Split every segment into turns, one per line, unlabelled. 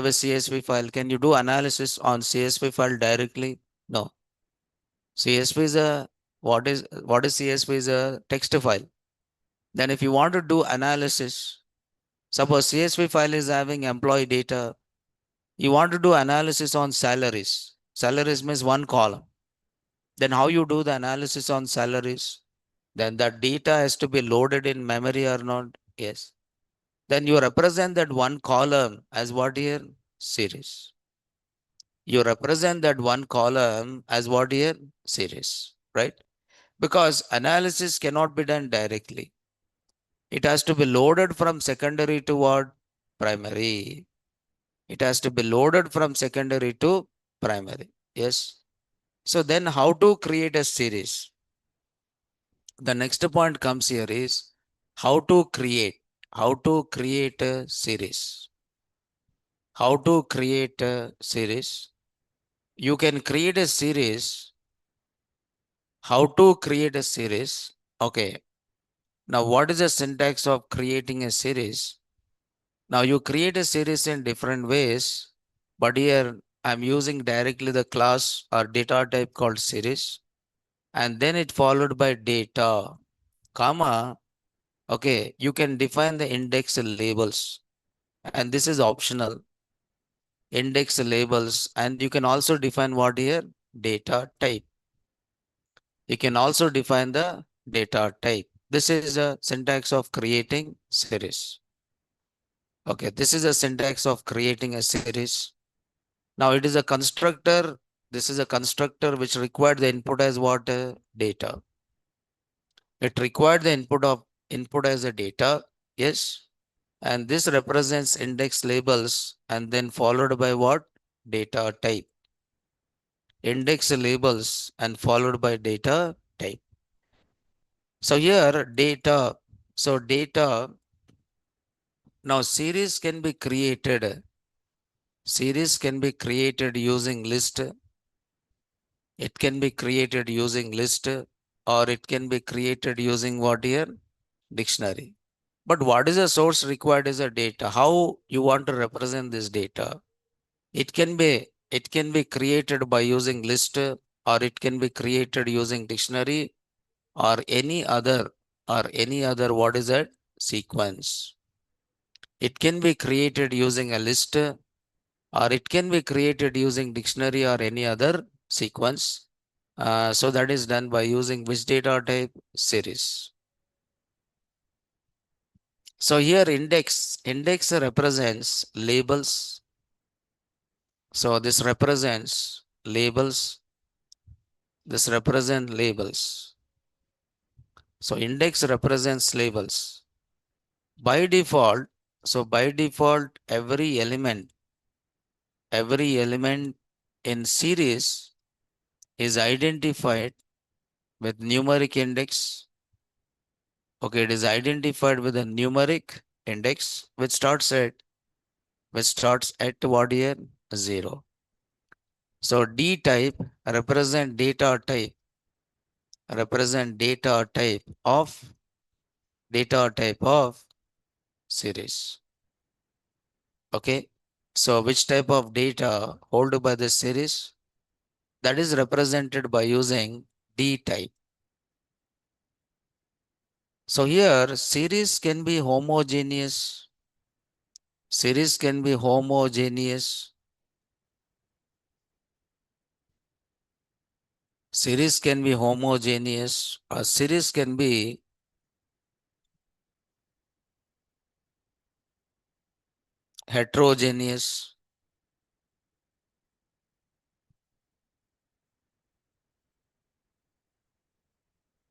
a CSV file. Can you do analysis on CSV file directly? No. CSV is what is CSV is a text file. Then if you want to do analysis, suppose CSV file is having employee data, you want to do analysis on salaries. Salaries means one column. Then how you do the analysis on salaries? Then that data has to be loaded in memory or not? Yes. Then you represent that one column as what here? Series. You represent that one column as what here? Series, right? Because analysis cannot be done directly. It has to be loaded from secondary to what? Primary. It has to be loaded from secondary to primary. Yes. So then how to create a series? The next point comes here is how to create a series. How to create a series? You can create a series. How to create a series? Okay. Now, what is the syntax of creating a series? Now, you create a series in different ways, but here I'm using directly the class or data type called series, and then it followed by data, comma. Okay, you can define the index labels, and this is optional. Index labels, and you can also define what here? Data type. You can also define the data type. This is a syntax of creating series. Okay, this is a syntax of creating a series. Now it is a constructor. This is a constructor which required the input as what? Data. It required the input as a data. Yes. And this represents index labels and then followed by what? Data type. Index labels and followed by data type. So here data. So data. Now series can be created. Series can be created using list. It can be created using list, or it can be created using what here? Dictionary. But what is the source required is a data. How you want to represent this data? It can be created by using list, or it can be created using dictionary, or any other what is that? Sequence. It can be created using a list, or it can be created using dictionary or any other sequence. So that is done by using which data type? Series. So here index represents labels. So this represents labels. This represent labels. So index represents labels. By default, every element in series is identified with numeric index. Okay, it is identified with a numeric index which starts at what here? 0. So D type represent data type of series. Okay. So which type of data hold by the series? That is represented by using D type. So here series can be homogeneous. Series can be homogeneous. Series can be homogeneous. A series can be heterogeneous.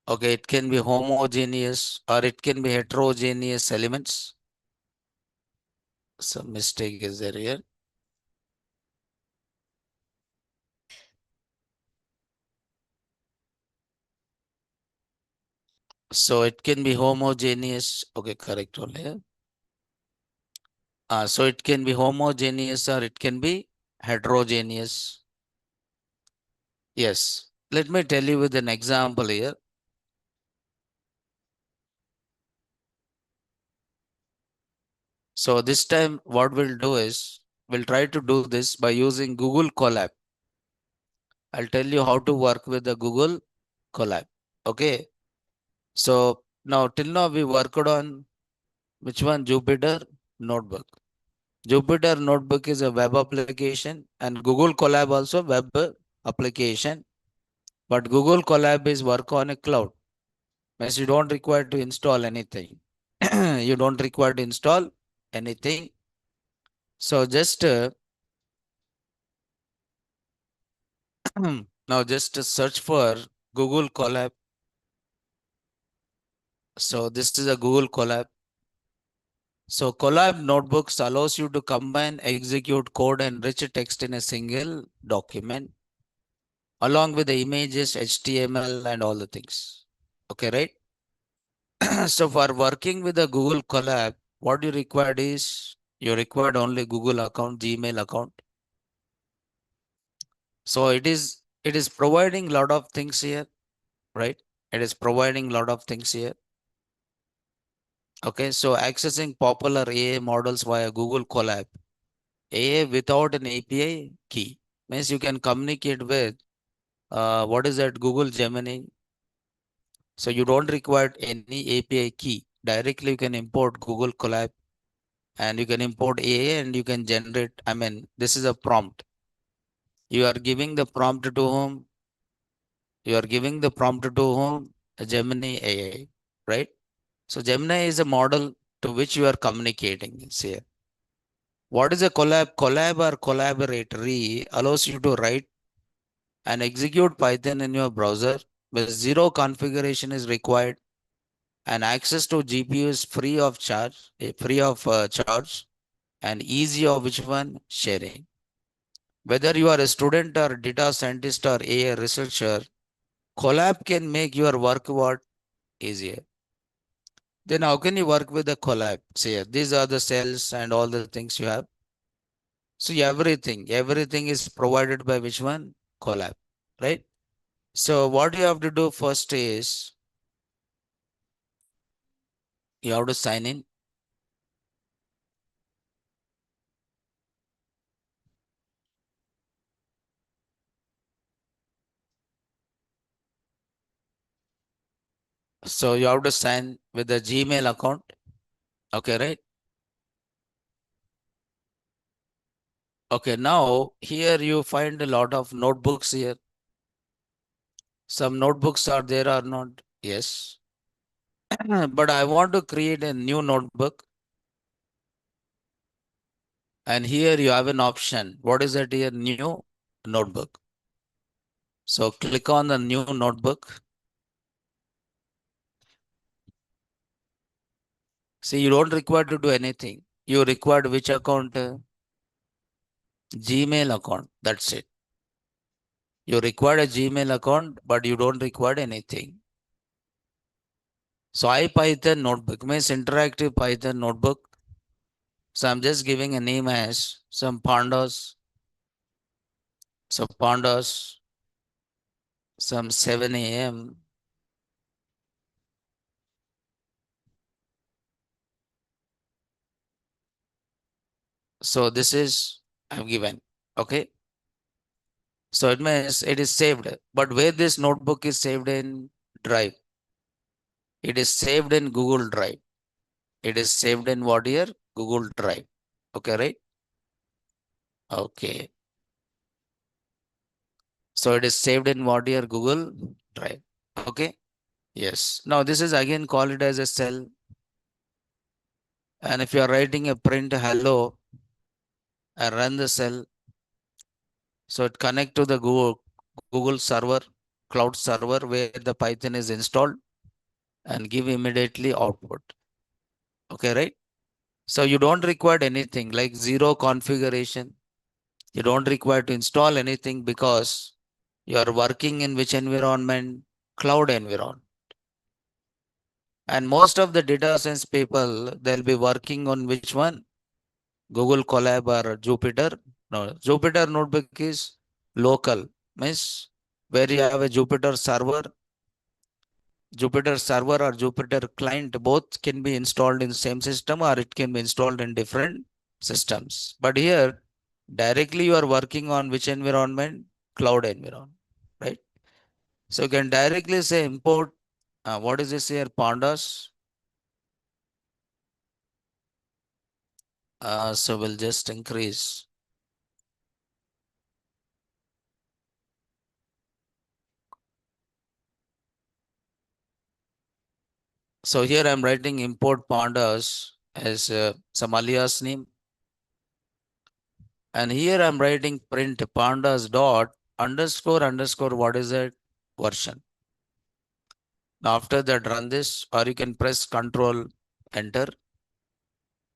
Okay, it can be homogeneous or it can be heterogeneous elements. Some mistake is there here. So it can be homogeneous. Okay, correct only. So it can be homogeneous or it can be heterogeneous. Yes. Let me tell you with an example here. So this time what we'll do is we'll try to do this by using Google Colab. I'll tell you how to work with the Google Colab. Okay. So now till now we worked on which one? Jupyter Notebook. Jupyter Notebook is a web application and Google Colab also web application. But Google Colab is work on a cloud. Means you don't require to install anything. You don't require to install anything. So just now just search for Google Colab. So this is a Google Colab. So Colab Notebooks allows you to combine, execute code and rich text in a single document along with the images, HTML and all the things. Okay, right? So for working with the Google Colab, what you required is you required only Google account, Gmail account. So it is providing lot of things here, right? It is providing lot of things here. Okay, so accessing popular AI models via Google Colab. AI without an API key means you can communicate with what is that Google Gemini. So you don't require any API key. Directly you can import Google Colab and you can import AI and you can generate. I mean, this is a prompt. You are giving the prompt to whom? You are giving the prompt to whom? A Gemini AI, right? So Gemini is a model to which you are communicating. It's here. What is a collab? Collab or collaboratory allows you to write and execute Python in your browser where zero configuration is required and access to GPU is free of charge, charge and easy of which one sharing. Whether you are a student or data scientist or AI researcher, collab can make your work what easier. Then how can you work with the collab? Say these are the cells and all the things you have. So everything is provided by which one? Collab, right? So what you have to do first is you have to sign in. So you have to sign with the Gmail account. Okay, right? Okay, now here you find a lot of notebooks here. Some notebooks are there or not? Yes. But I want to create a new notebook. And here you have an option. What is that here? New notebook. So click on the new notebook. See, you don't require to do anything. You required which account? Gmail account. That's it. You require a Gmail account, but you don't require anything. So IPython notebook means interactive Python notebook. So I'm just giving a name as some pandas. So pandas, some 7 a.m. So this is I've given. Okay. So it means it is saved. But where this notebook is saved in Drive, it is saved in Google Drive. It is saved in what here? Google Drive. Okay, right? Okay. So it is saved in what here? Google Drive. Okay. Yes. Now this is again call it as a cell. And if you are writing a print hello and run the cell, so it connect to the Google server, cloud server where the Python is installed and give immediately output. Okay, right? So you don't require anything like zero configuration. You don't require to install anything because you are working in which environment? Cloud environment. And most of the data science people, they'll be working on which one? Google Colab or Jupyter. No, Jupyter Notebook is local, means where you have a Jupyter server or Jupyter client, both can be installed in the same system or it can be installed in different systems. But here Directly you are working on which environment? Cloud environment, right? So you can directly say import, what is this here? Pandas. So we'll just increase. So here I'm writing import pandas as some alias name. And here I'm writing print pandas dot underscore underscore, what is that? Version. Now after that, run this, or you can press Control Enter.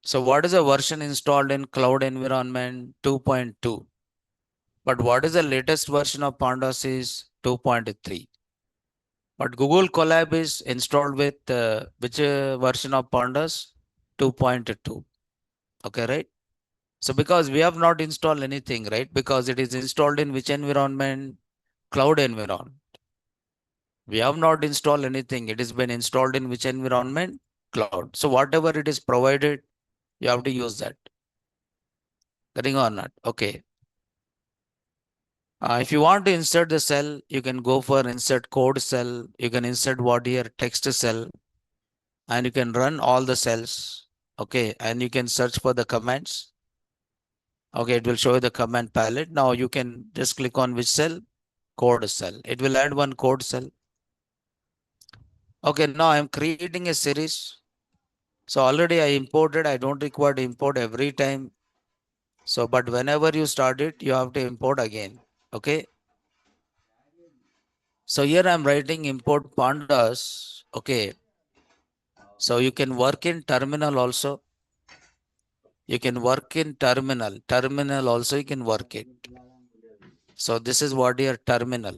So what is the version installed in cloud environment? 2.2. But what is the latest version of Pandas is 2.3. But Google Colab is installed with which version of Pandas? 2.2. Okay, right? So because we have not installed anything, right? Because it is installed in which environment? Cloud environment. We have not installed anything. It has been installed in which environment? Cloud. So whatever it is provided, you have to use that. Getting or not? Okay. If you want to insert the cell, you can go for insert code cell. You can insert what here? Text cell. And you can run all the cells. Okay. And you can search for the commands. Okay. It will show you the command palette. Now you can just click on which cell? Code cell. It will add one code cell. Okay. Now I'm creating a series. So already I imported. I don't require to import every time. So, but whenever you start it, you have to import again. Okay. So here I'm writing import pandas. Okay. So you can work in terminal also. You can work in terminal. Terminal also you can work it. So this is what your terminal.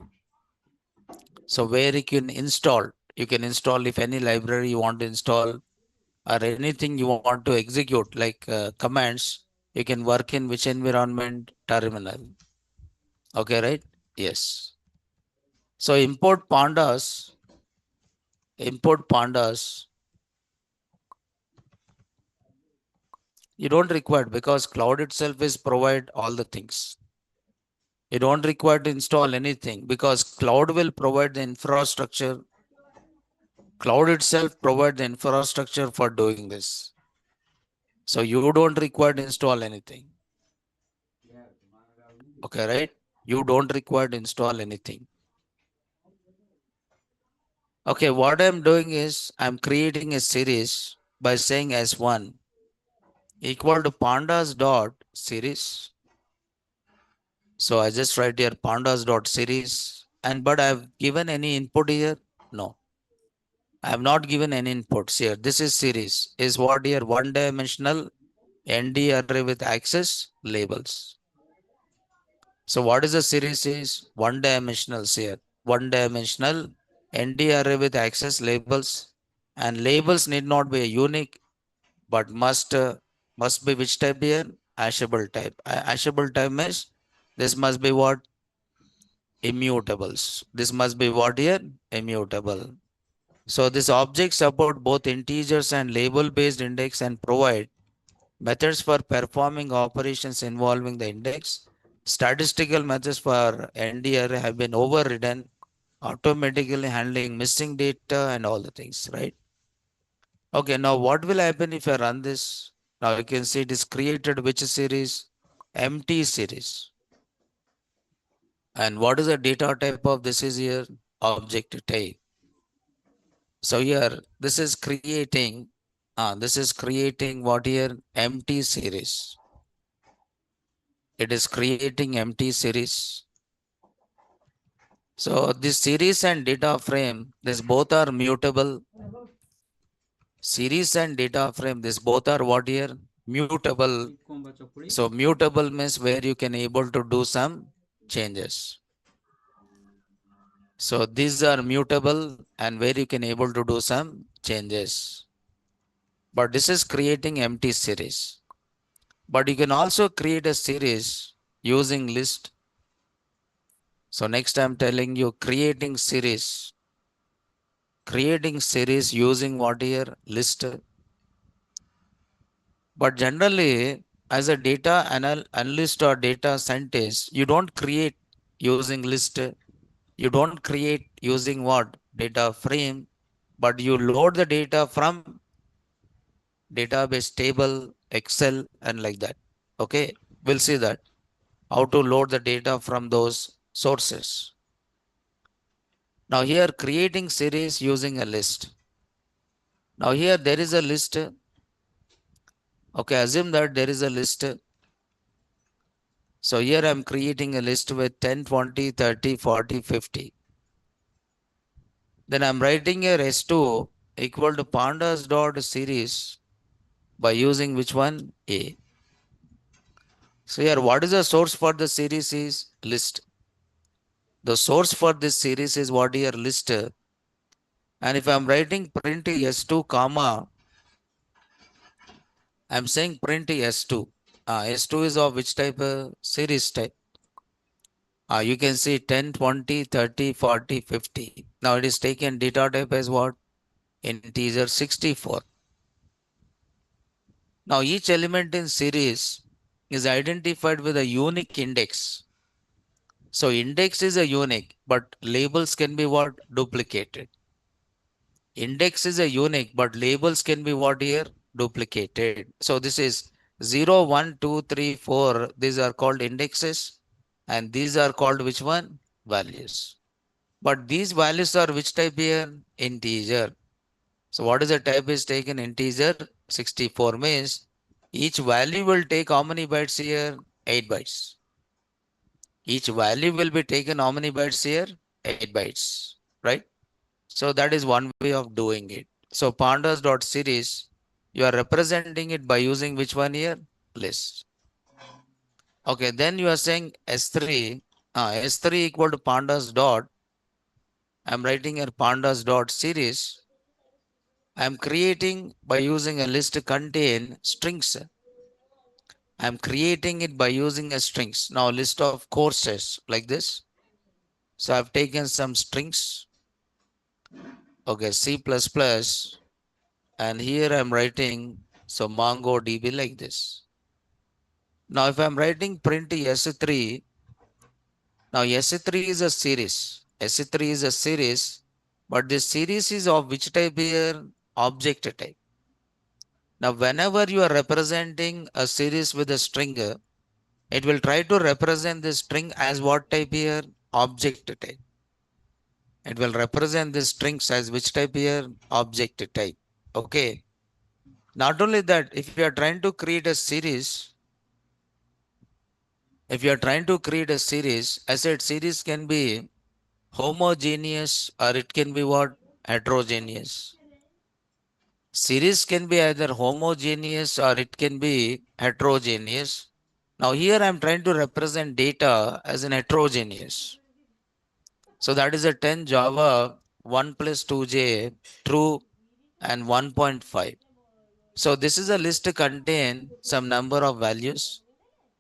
So where you can install. You can install if any library you want to install or anything you want to execute like commands. You can work in which environment? Terminal. Okay, right? Yes. So import pandas. Import pandas. You don't require because cloud itself is provide all the things. You don't require to install anything because cloud will provide the infrastructure. Cloud itself provide the infrastructure for doing this. So you don't require to install anything. Okay, right? You don't require to install anything. Okay, what I'm doing is I'm creating a series by saying S1 equal to pandas dot series. So I just write here pandas dot series, and but I've given any input here? No, I have not given any inputs here. This is series. Is what here? One dimensional ND array with access labels. So what is the series is? One dimensional here. One dimensional ND array with access labels, and labels need not be unique, but must be which type here? Hashable type. Hashable type means this must be what? Immutables. This must be what here? Immutable. So this object support both integers and label based index and provide methods for performing operations involving the index. Statistical methods for ND array have been overridden, automatically handling missing data and all the things, right? Okay, now what will happen if I run this? Now you can see it is created which series? Empty series. And what is the data type of this is here? Object type. So here this is creating what here? Empty series. It is creating empty series. So this series and data frame, this both are mutable. Series and data frame, this both are what here? Mutable. So mutable means where you can able to do some changes. So these are mutable and where you can able to do some changes. But this is creating empty series. But you can also create a series using list. So next I'm telling you creating series using what here? List. But generally as a data analyst or data scientist, you don't create using list. You don't create using what? Data frame, but you load the data from database table, Excel, and like that. Okay, we'll see that how to load the data from those sources. Now here creating series using a list. Now here there is a list. Okay, assume that there is a list. So here I'm creating a list with 10, 20, 30, 40, 50. Then I'm writing here S2 equal to pandas dot series by using which one? A. So here what is the source for the series is list. The source for this series is what here list. And if I'm writing print S2 comma, I'm saying print S2. S2 is of which type? Series type. You can see 10, 20, 30, 40, 50. Now it is taken data type as what? Integer 64. Now each element in series is identified with a unique index. So index is a unique, but labels can be what? Duplicated. Index is a unique, but labels can be what here? Duplicated. So this is 0, 1, 2, 3, 4. These are called indexes. And these are called which one? Values. But these values are which type here? Integer. So what is the type is taken? Integer 64 means each value will take how many bytes here? 8 bytes. Each value will be taken how many bytes here? 8 bytes. Right? So that is one way of doing it. So pandas dot series, you are representing it by using which one here? List. Okay, then you are saying S3. S3 equal to pandas dot. I'm writing here pandas dot series. I'm creating by using a list contain strings. I'm creating it by using a strings. Now list of courses like this. So I've taken some strings. Okay, C++. And here I'm writing so MongoDB like this. Now if I'm writing print S3, now S3 is a series. S3 is a series, but this series is of which type here? Object type. Now whenever you are representing a series with a string, it will try to represent this string as what type here? Object type. It will represent the strings as which type here? Object type. Okay. Not only that, if you are trying to create a series, I said series can be homogeneous or it can be what? Heterogeneous. Series can be either homogeneous or it can be heterogeneous. Now here I'm trying to represent data as an heterogeneous. So that is a 10 Java 1 plus 2j true and 1.5. So this is a list to contain some number of values.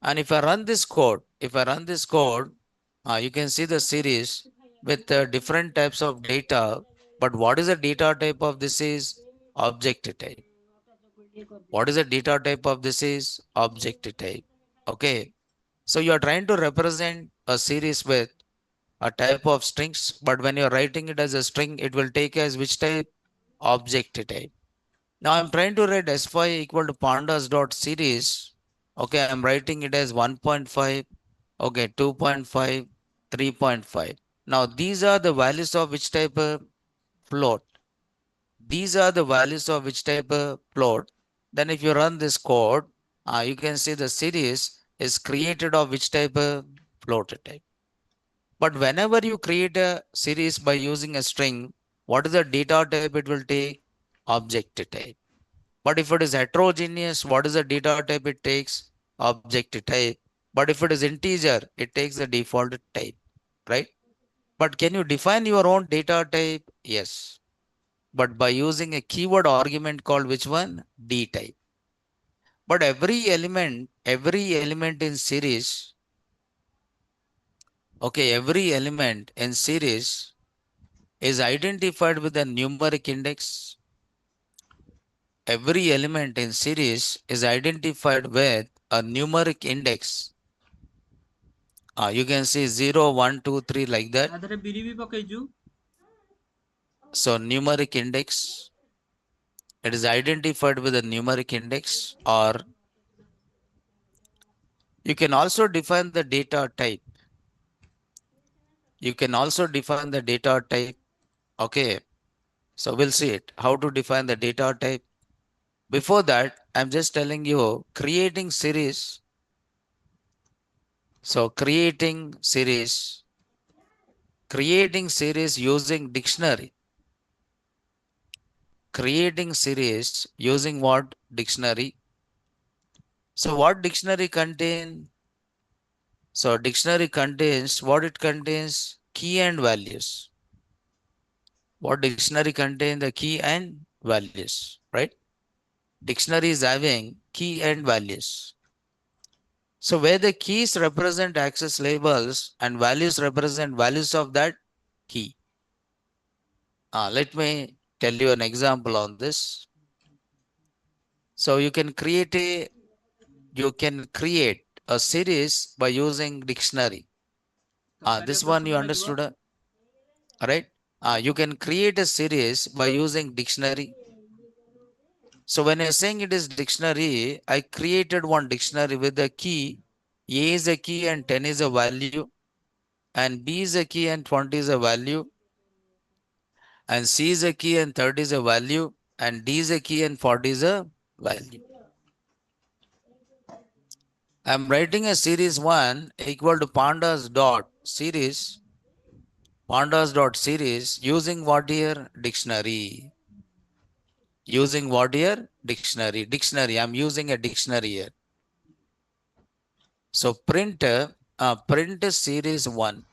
And if I run this code, you can see the series with different types of data. But what is the data type of this is object type. What is the data type of this is object type. Okay. So you are trying to represent a series with a type of strings, but when you're writing it as a string, it will take as which type? Object type. Now I'm trying to write s5 equal to pandas dot series. Okay, I'm writing it as 1.5, okay, 2.5, 3.5. Now these are the values of which type of float. These are the values of which type of float. Then if you run this code, you can see the series is created of which type of float type. But whenever you create a series by using a string, what is the data type it will take? Object type. But if it is heterogeneous, what is the data type it takes? Object type. But if it is integer, it takes the default type, right? But can you define your own data type? Yes. But by using a keyword argument called which one? D type. But every element in series, okay, every element in series is identified with a numeric index. Every element in series is identified with a numeric index. You can see 0, 1, 2, 3 like that. So numeric index, it is identified with a numeric index, or you can also define the data type. You can also define the data type. Okay. So we'll see it. How to define the data type. Before that, I'm just telling you creating series. So creating series using dictionary. Creating series using what? Dictionary. So what dictionary contain? So dictionary contains what it contains? Key and values. What dictionary contain? The key and values, right? Dictionary is having key and values. So where the keys represent access labels and values represent values of that key. Let me tell you an example on this. So you can create a series by using dictionary. This one you understood, right? You can create a series by using dictionary. So when I'm saying it is dictionary, I created one dictionary with the key. A is a key and 10 is a value, and B is a key and 20 is a value, and C is a key and 30 is a value, and D is a key and 40 is a value. I'm writing a series 1 equal to pandas dot series using what here? Dictionary. Using what here? Dictionary. Dictionary. I'm using a dictionary here. So print series 1.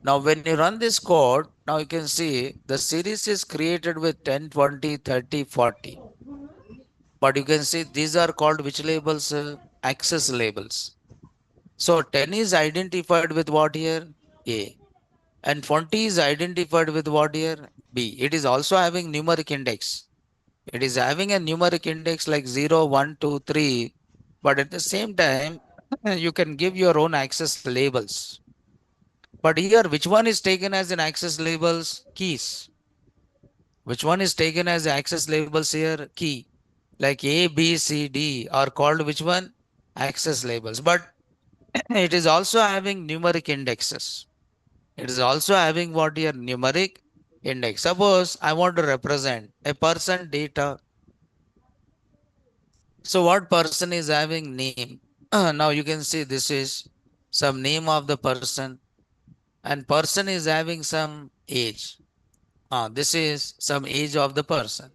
Now when you run this code, now you can see the series is created with 10, 20, 30, 40. But you can see these are called which labels? Access labels. So 10 is identified with what here? A. And 20 is identified with what here? B. It is also having numeric index. It is having a numeric index like 0, 1, 2, 3. But at the same time, you can give your own access labels. But here, which one is taken as an access labels? Keys. Which one is taken as access labels here? Key. Like A, B, C, D are called which one? Access labels. But it is also having numeric indexes. It is also having what here? Numeric index. Suppose I want to represent a person data. So what person is having name? Now you can see this is some name of the person, and person is having some age. This is some age of the person.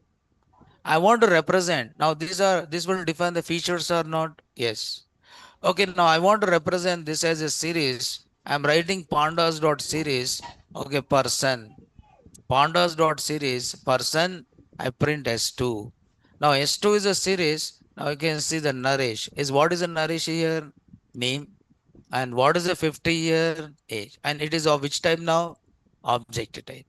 I want to represent. Now this will define the features or not? Yes. Okay, now I want to represent this as a series. I'm writing pandas.series. Okay, person. Pandas.series person. I print S2. Now S2 is a series. Now you can see the nourish. What is the nourish here? Name. And what is the 50-year age? And it is of which type now? Object type.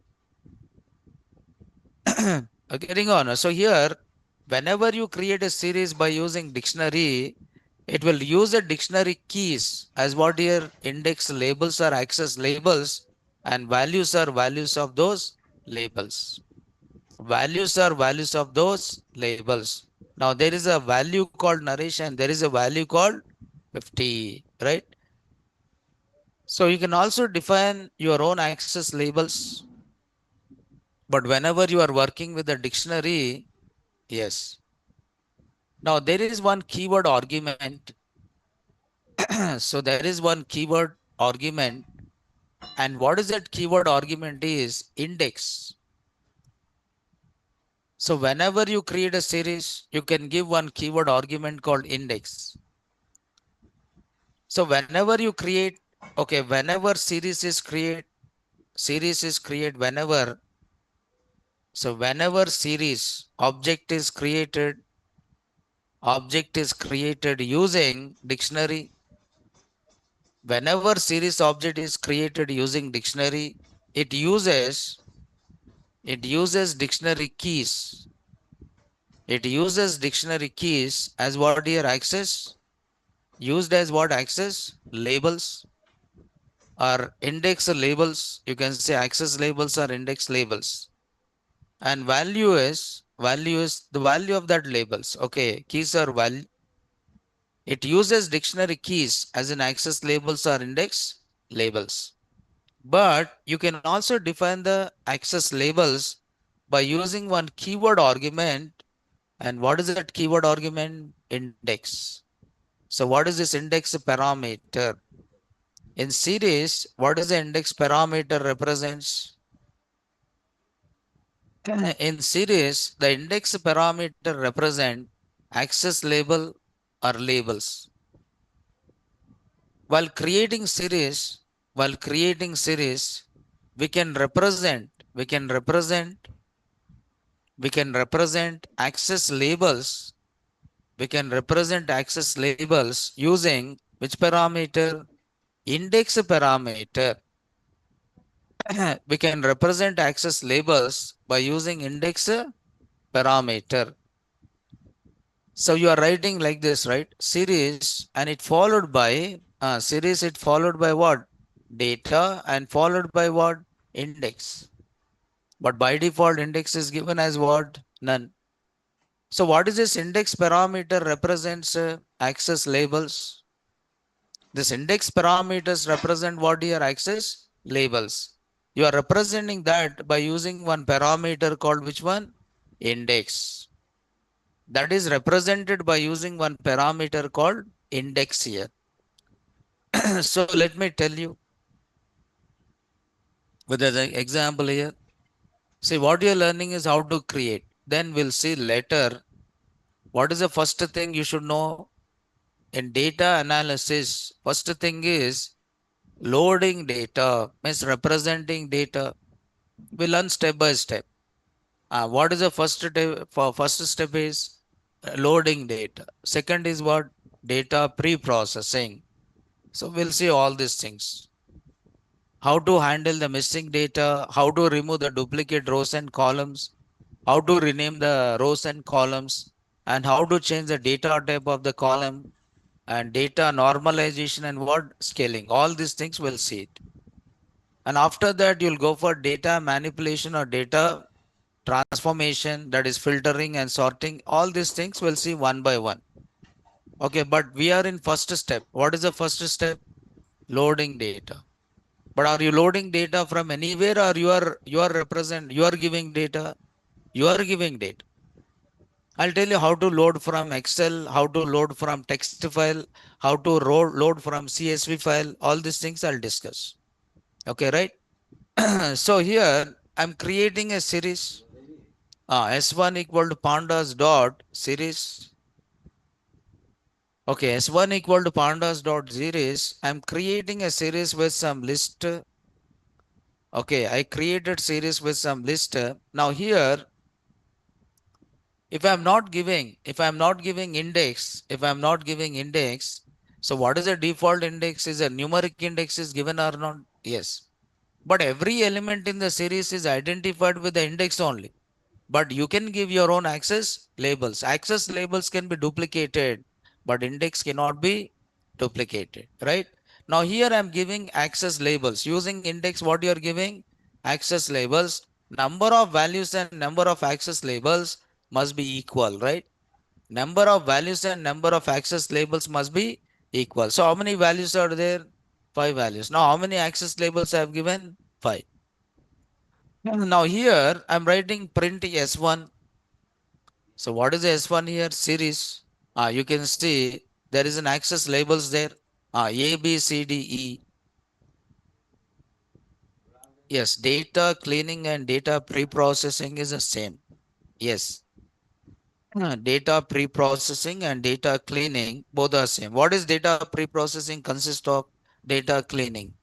Getting on. So here, whenever you create a series by using dictionary, it will use a dictionary keys as what here index labels are access labels, and values are values of those labels. Values are values of those labels. Now there is a value called narration. There is a value called 50, right? So you can also define your own access labels. But whenever you are working with a dictionary, yes. Now there is one keyword argument. So there is one keyword argument. And what is that keyword argument is? Index. So whenever you create a series, you can give one keyword argument called index. So whenever you create, okay, whenever series is create whenever, so whenever series object is created using dictionary. Whenever series object is created using dictionary, it uses dictionary keys. It uses dictionary keys as what here access used as what? Access labels or index labels. You can say access labels or index labels. And value is the value of that labels. Okay, keys are value. It uses dictionary keys as in access labels or index labels. But you can also define the access labels by using one keyword argument. And what is that keyword argument? Index. So what is this index parameter? In series, what is the index parameter represents? In series, the index parameter represent access label or labels. While creating series, while creating series, we can represent, we can represent, we can represent access labels. We can represent access labels using which parameter? Index parameter. We can represent access labels by using index parameter. So you are writing like this, right? Series, and it followed by series. It followed by what? Data, and followed by what? Index. But by default, index is given as what? None. So what is this index parameter represents? Access labels. This index parameters represent what? Your access labels. You are representing that by using one parameter called which one? Index. That is represented by using one parameter called index here. So let me tell you with an example here. See, what you're learning is how to create. Then we'll see later what is the first thing you should know in data analysis. First thing is loading data, means representing data. We learn step by step. What is the first step? For first step is loading data. Second is what? Data pre-processing. So we'll see all these things. How to handle the missing data, how to remove the duplicate rows and columns, how to rename the rows and columns, and how to change the data type of the column, and data normalization and what? Scaling. All these things we'll see it. And after that, you'll go for data manipulation or data transformation, that is filtering and sorting. All these things we'll see one by one. Okay, but we are in first step. What is the first step? Loading data. But are you loading data from anywhere, or you are giving data? You are giving data. I'll tell you how to load from Excel, how to load from text file, how to load from CSV file. All these things I'll discuss. Okay, right? So here I'm creating a series. S1 equal to pandas dot series. Okay, S1 equal to pandas dot series. I'm creating a series with some list. Okay, I created series with some list. Now here, if I'm not giving index, so what is the default index? Is a numeric index is given or not? Yes. But every element in the series is identified with the index only. But you can give your own access labels. Access labels can be duplicated, but index cannot be duplicated, right? Now here I'm giving access labels. Using index, what you're giving? Access labels. Number of values and number of access labels must be equal, right? Number of values and number of access labels must be equal. So how many values are there? 5 values. Now how many access labels I have given? 5. Now here I'm writing print S1. So what is the S1 here? Series. You can see there is an access labels there. A, B, C, D, E. Yes, data cleaning and data pre-processing is the same. Yes. Data pre-processing and data cleaning both are same. What is data pre-processing? Consist of data cleaning.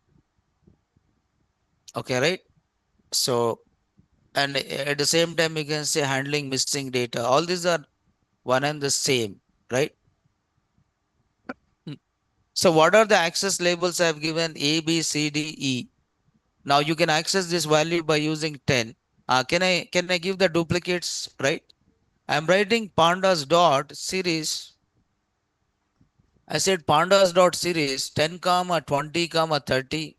Okay, right? So, and at the same time, you can say handling missing data. All these are one and the same, right? So what are the access labels I have given? A, B, C, D, E. Now you can access this value by using 10. Can I give the duplicates, right? I'm writing pandas dot series. I said pandas dot series 10 comma 20 comma 30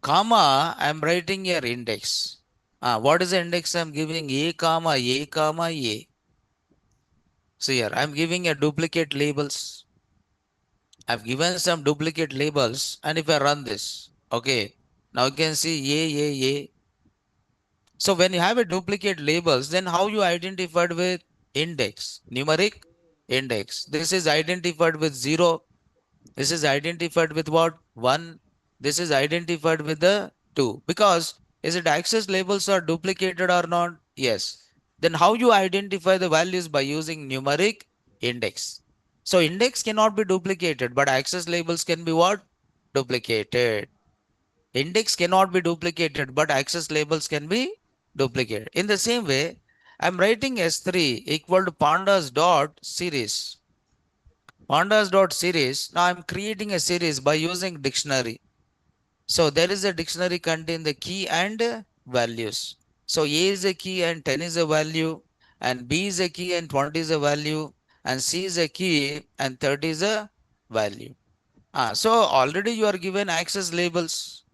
comma. I'm writing here index. What is the index I'm giving? A comma A comma A. So here I'm giving a duplicate labels. I've given some duplicate labels, and if I run this, okay, now you can see A. So when you have a duplicate labels, then how you identified with index, numeric index. This is identified with 0. This is identified with what? 1. This is identified with the 2. Because is it access labels are duplicated or not? Yes. Then how you identify the values? By using numeric index. So index cannot be duplicated, but access labels can be what? Duplicated. Index cannot be duplicated, but access labels can be duplicated. In the same way, I'm writing S3 equal to pandas dot series. Pandas dot series. Now I'm creating a series by using dictionary. So there is a dictionary contain the key and values. So A is a key and 10 is a value, and B is a key and 20 is a value, and C is a key and 30 is a value. So already you are given access labels.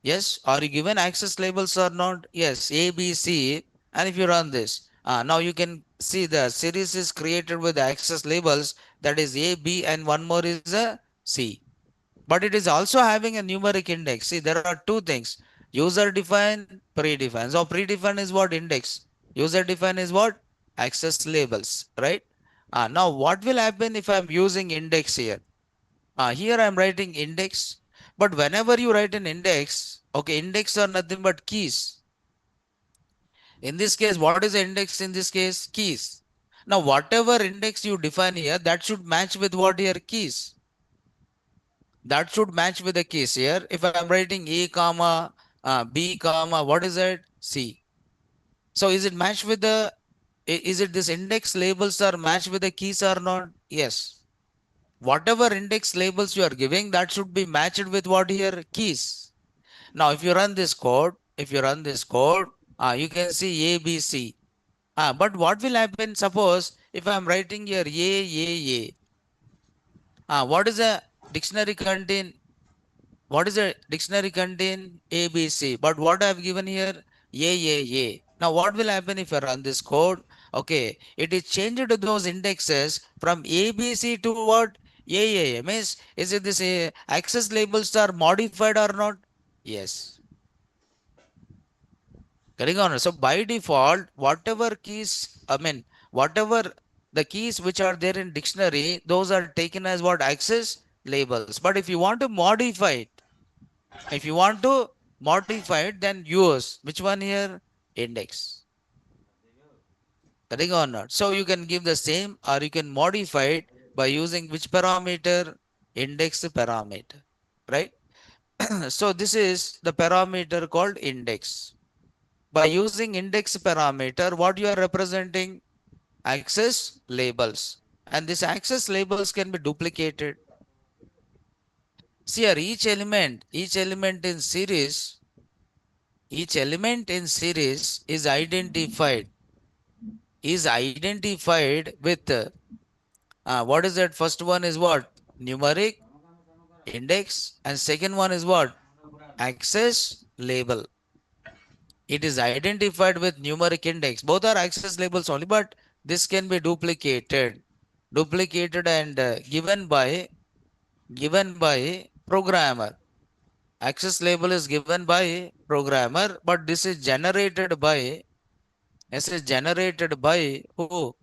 Yes, are you given access labels or not? Yes, A, B, C. And if you run this, now you can see the series is created with access labels, that is A, B, and one more is a C. But it is also having a numeric index. See, there are two things: user defined, predefined. So predefined is what? Index. User defined is what? Access labels, right? Now what will happen if I'm using index here? Here I'm writing index, but whenever you write an index, okay, index are nothing but keys. In this case, what is the index in this case? Keys. Now, whatever index you define here, that should match with what here? Keys. That should match with the keys here. If I'm writing A comma, B comma, what is that? C. So is it matched with the, is it this index labels are matched with the keys or not? Yes. Whatever index labels you are giving, that should be matched with what here? Keys. Now, if you run this code, you can see A, B, C. But what will happen? Suppose if I'm writing here A. What is a dictionary contain? What is a dictionary contain? A, B, C. But what I've given here? A. Now, what will happen if I run this code? Okay, it is changed to those indexes from A, B, C to what? A. Means, is it this access labels are modified or not? Yes. Getting on. So by default, whatever keys, whatever the keys which are there in dictionary, those are taken as what? Access labels. But if you want to modify it, then use which one here? Index. Getting on not? So you can give the same, or you can modify it by using which parameter? Index parameter, right? So this is the parameter called index. By using index parameter, what you are representing? Access labels. And these access labels can be duplicated. See here, each element in series is identified with what is that? First one is what? Numeric index, and second one is what? Access label. It is identified with numeric index. Both are access labels only, but this can be duplicated and given by programmer. Access label is given by programmer, but this is generated by who?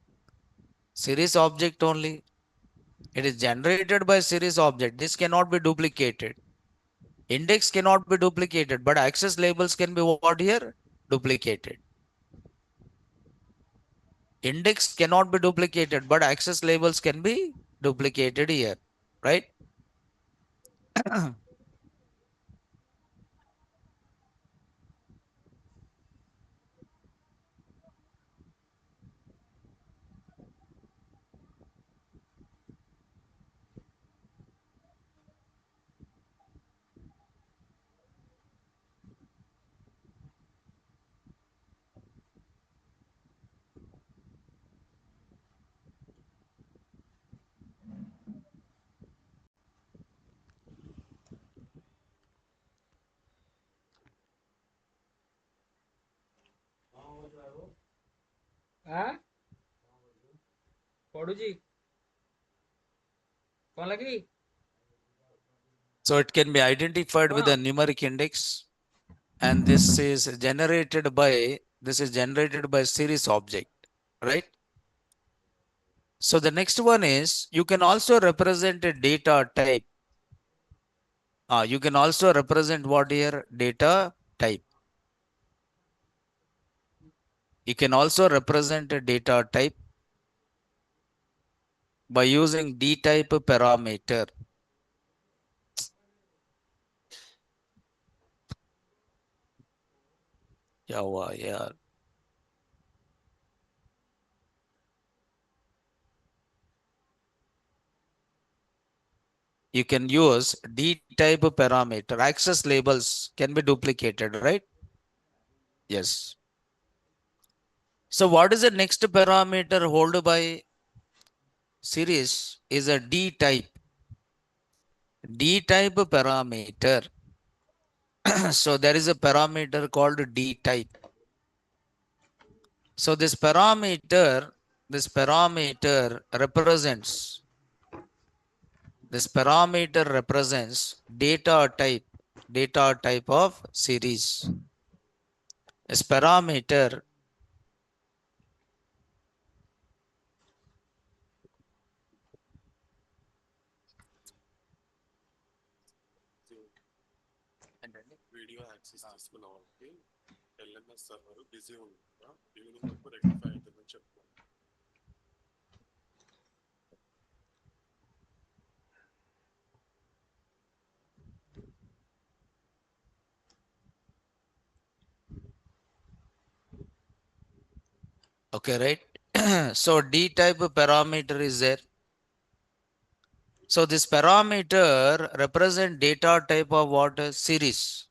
Series object only. It is generated by series object. This cannot be duplicated. Index cannot be duplicated, but access labels can be what here? Duplicated. Index cannot be duplicated, but access labels can be duplicated here, right?
ଆଁ ପଢୁଛି କଣ ଲାଗି
So it can be identified with
କଣ
a numeric index, and this is generated by series object, right? So the next one is you can also represent a data type. You can also represent what here? Data type. You can also represent a data type by using D type parameter. Yeah. You can use D type parameter. Access labels can be duplicated, right? Yes. So what is the next parameter held by series is a D type. D type parameter. So there is a parameter called D type. So this parameter represents data type of series. This parameter
video access తీసుకున్న వాళ్ళకి LMS server busy ఉంటుందా evening వరకు rectify అవుతుందని చెప్తున్నాను.
okay, right? So D type parameter is there. So this parameter represent data type of what? Series.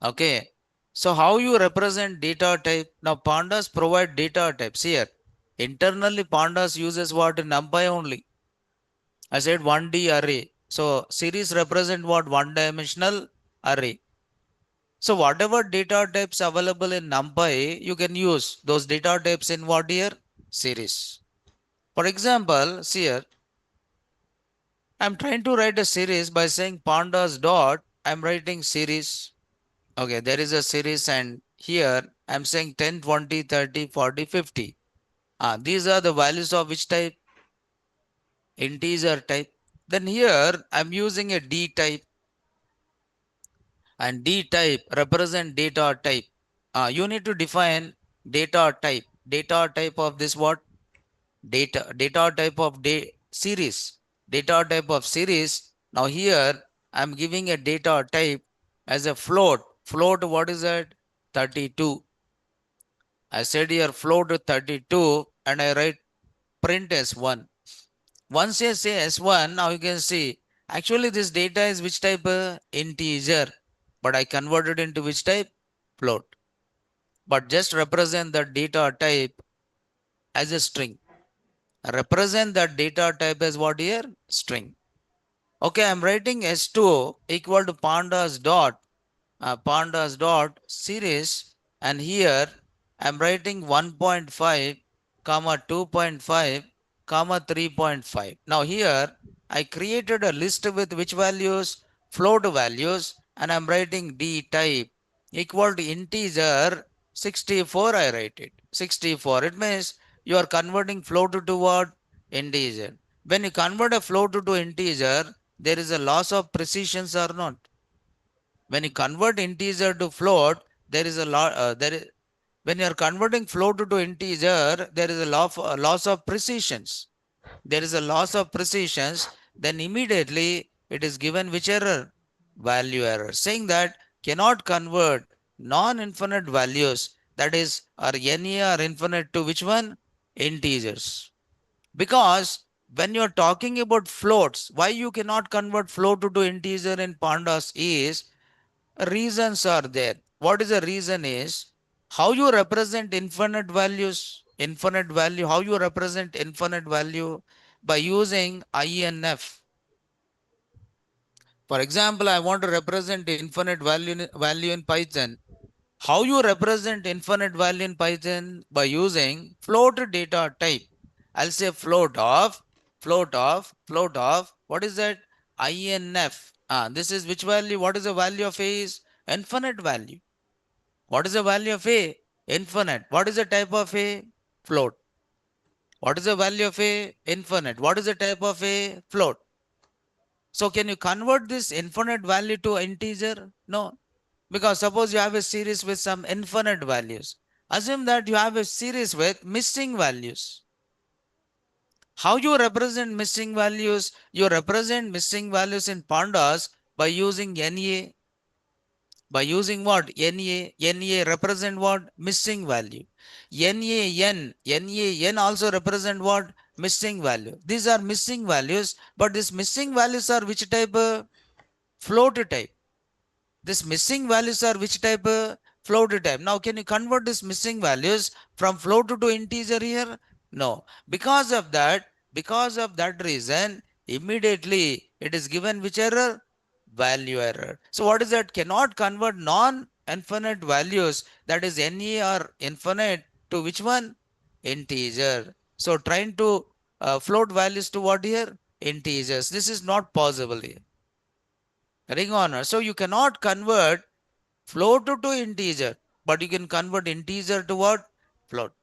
Okay. So how you represent data type? Now pandas provide data types here. Internally pandas uses what? NumPy only. I said 1D array. So series represent what? One dimensional array. So whatever data types available in NumPy, you can use those data types in what here? Series. For example, see here, I'm trying to write a series by saying pandas dot, I'm writing series. Okay, there is a series and here I'm saying 10, 20, 30, 40, 50. These are the values of which type? Integer type. Then here I'm using a D type, and D type represent data type. You need to define data type. Data type of this what? Data type of series. Data type of series. Now here I'm giving a data type as a float. Float, what is that? 32. I said here float 32 and I write print S1. Once you say S1, now you can see actually this data is which type? Integer. But I converted into which type? Float. But just represent the data type as a string. Represent that data type as what here? String. Okay, I'm writing S2 equal to pandas dot series, and here I'm writing 1.5 comma 2.5 comma 3.5. Now here I created a list with which values? Float values, and I'm writing D type equal to integer 64. I write it 64. It means you are converting float to what? Integer. When you convert a float to integer, there is a loss of precision or not? When you convert integer to float, there is a lot. When you are converting float to integer, there is a loss of precisions. There is a loss of precisions. Then immediately it is given which error? Value error, saying that cannot convert non-infinite values, that is, or any are infinite, to which one? Integers. Because when you're talking about floats, why you cannot convert float to integer in pandas is reasons are there. What is the reason is how you represent infinite values, infinite value, how you represent infinite value by using INF. For example, I want to represent infinite value in Python. How you represent infinite value in Python? By using float data type. I'll say float of, what is that? INF. This is which value? What is the value of A is? Infinite value. What is the value of A? Infinite. What is the type of A? Float. What is the value of A? Infinite. What is the type of A? Float. So can you convert this infinite value to integer? No. Because suppose you have a series with some infinite values. Assume that you have a series with missing values. How you represent missing values? You represent missing values in pandas by using NA. By using what? NA. NA represent what? Missing value. NaN also represent what? Missing value. These are missing values, but these missing values are which type? Float type. This missing values are which type? Float type. Now, can you convert these missing values from float to integer here? No. Because of that reason, immediately it is given which error? Value error. So what is that? Cannot convert non-infinite values, that is NA or infinite, to which one? Integer. So trying to float values to what here? Integers. This is not possible here. Ring honor. So you cannot convert float to integer, but you can convert integer to what? Float.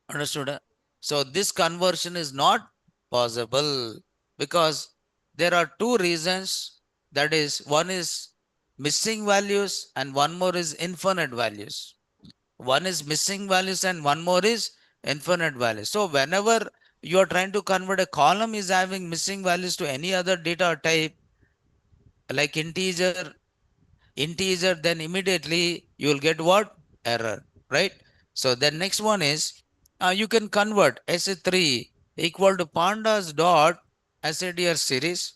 Understood? So this conversion is not possible because there are two reasons. That is, one is missing values and one more is infinite values. One is missing values and one more is infinite values. So whenever you are trying to convert a column is having missing values to any other data type like integer, then immediately you will get what? Error, right? So then next one is you can convert SA3 equal to pandas dot SADR series.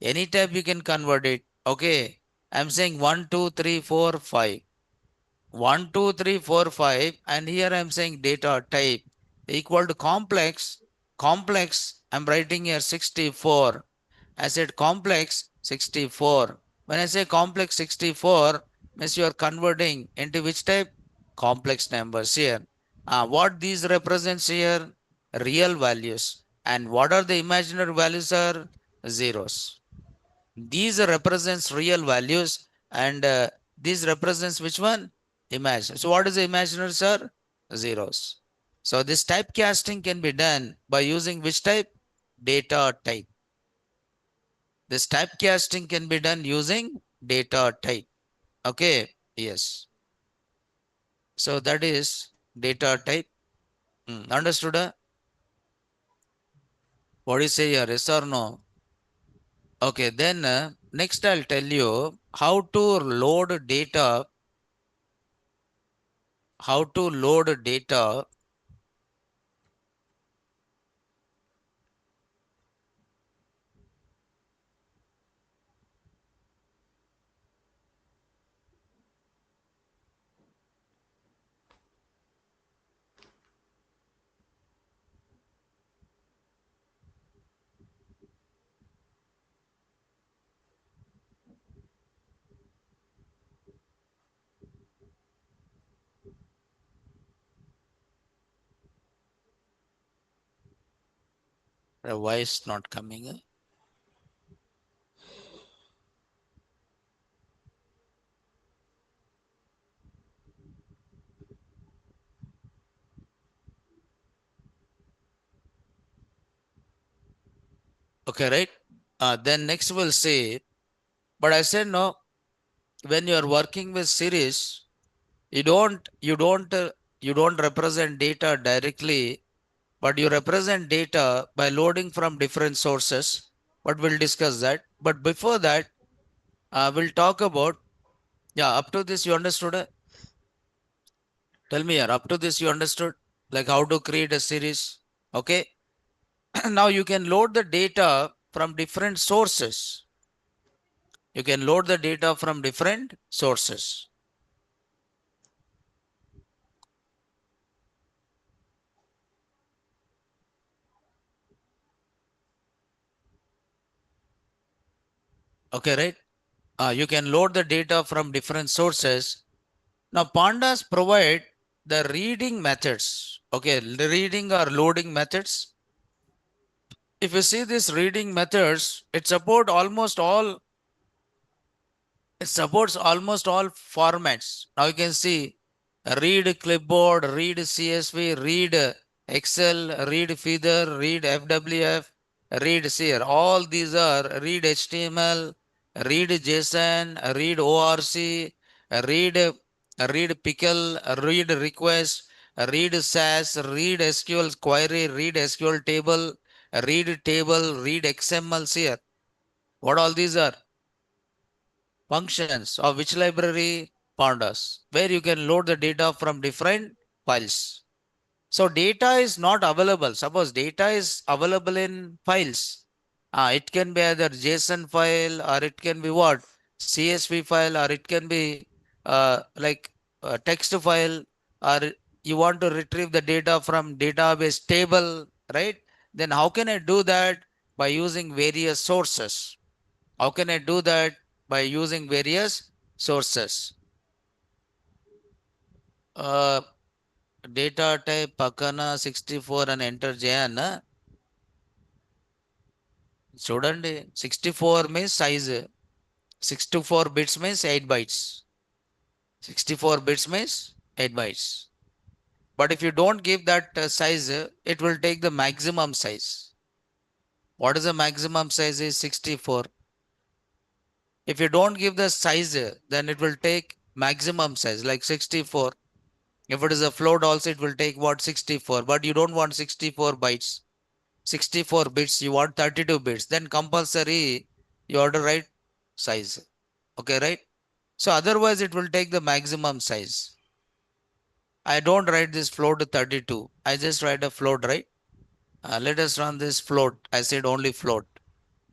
Any type you can convert it. Okay. I'm saying 1, 2, 3, 4, 5. 1, 2, 3, 4, 5. And here I'm saying data type equal to complex. Complex, I'm writing here 64. I said complex 64. When I say complex 64, means you are converting into which type? Complex numbers here. What these represents here? Real values. And what are the imaginary values are? Zeros. These represents real values and these represents which one? Imaginary. So what is the imaginary, sir? Zeros. So this typecasting can be done by using which type? Data type. This typecasting can be done using data type. Okay. Yes. So that is data type. Understood? What do you say here? Yes or no? Okay. Then next I'll tell you how to load data. How to load data. Why is not coming? Okay, right? Then next we'll say, but I said no. When you are working with series, you don't represent data directly, but you represent data by loading from different sources. But we'll discuss that. But before that, we'll talk about, yeah, up to this you understood? Tell me here, up to this you understood? Like how to create a series. Okay. Now you can load the data from different sources. You can load the data from different sources. Okay, right? You can load the data from different sources. Now, pandas provide the reading methods. Okay, the reading or loading methods. If you see these reading methods, it supports almost all formats. Now you can see read clipboard, read CSV, read Excel, read feather, read FWF, read SEER. All these are read HTML, read JSON, read ORC, read pickle, read request, read SAS, read SQL query, read SQL table, read XML SEER. What all these are? Functions of which library? Pandas, where you can load the data from different files. So data is not available. Suppose data is available in files. It can be either JSON file or it can be what? CSV file, or it can be like a text file, or you want to retrieve the data from database table, right? Then how can I do that? By using various sources. How can I do that? By using various sources. Uh, Data type పక్కన 64 అని enter చేయన్న చూడండి. 64 means size, 64 bits means 8 bytes. 64 bits means 8 bytes. But if you don't give that size, it will take the maximum size. What is the maximum size? Is 64. If you don't give the size, then it will take maximum size like 64. If it is a float also, it will take what? 64. But you don't want 64 bytes, 64 bits, you want 32 bits. Then compulsory you have to write size. Okay, right? So otherwise it will take the maximum size. I don't write this float to 32. I just write a float, right? Let us run this float. I said only float.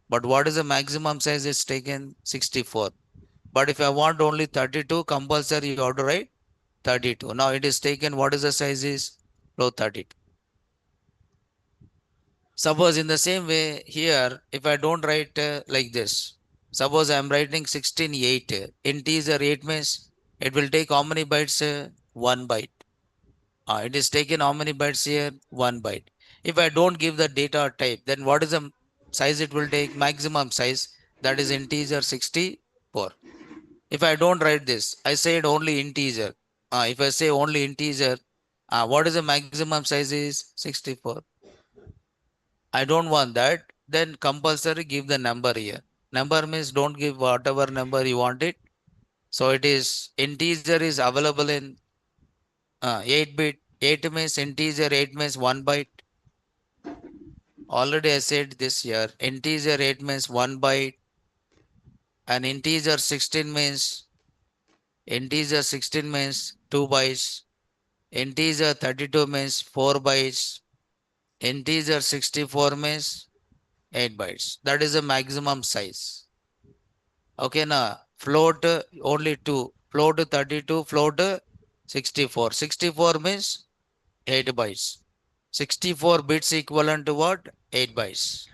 But what is the maximum size? It's taken 64. But if I want only 32, compulsory you have to write 32. Now it is taken, what is the size is? Float 32. Suppose in the same way here, if I don't write like this, suppose I am writing 16:8, integer 8 means it will take how many bytes? 1 byte. It is taken how many bytes here? 1 byte. If I don't give the data type, then what is the size it will take? Maximum size, that is integer 64. If I don't write this, I said only integer. If I say only integer, what is the maximum size is? 64. I don't want that. Then compulsory give the number here. Number means don't give whatever number you want it. So it is integer is available in 8 bit. 8 means integer, 8 means 1 byte. Already I said this here. Integer 8 means 1 byte. And integer 16 means 2 bytes. Integer 32 means 4 bytes. Integer 64 means 8 bytes. That is the maximum size. Okay, now float only two. Float 32, float 64. 64 means 8 bytes. 64 bits equivalent to what? 8 bytes.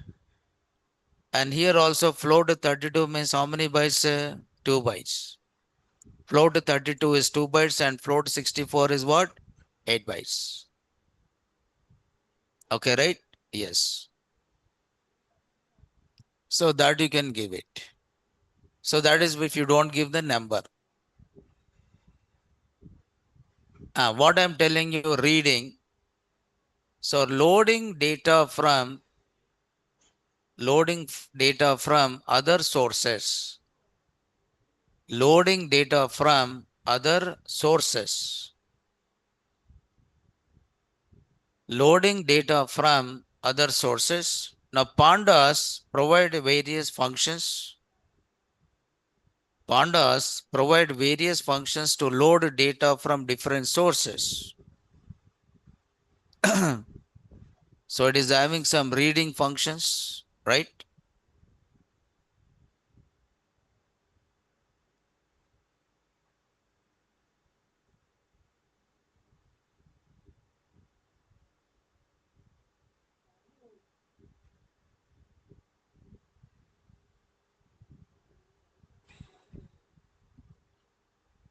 And here also float 32 means how many bytes? 2 bytes. Float 32 is 2 bytes and float 64 is what? 8 bytes. Okay, right? Yes. So that you can give it. So that is if you don't give the number. What I'm telling you, reading. So loading data from other sources. Loading data from other sources. Loading data from other sources. Now, pandas provide various functions. Pandas provide various functions to load data from different sources. So it is having some reading functions, right?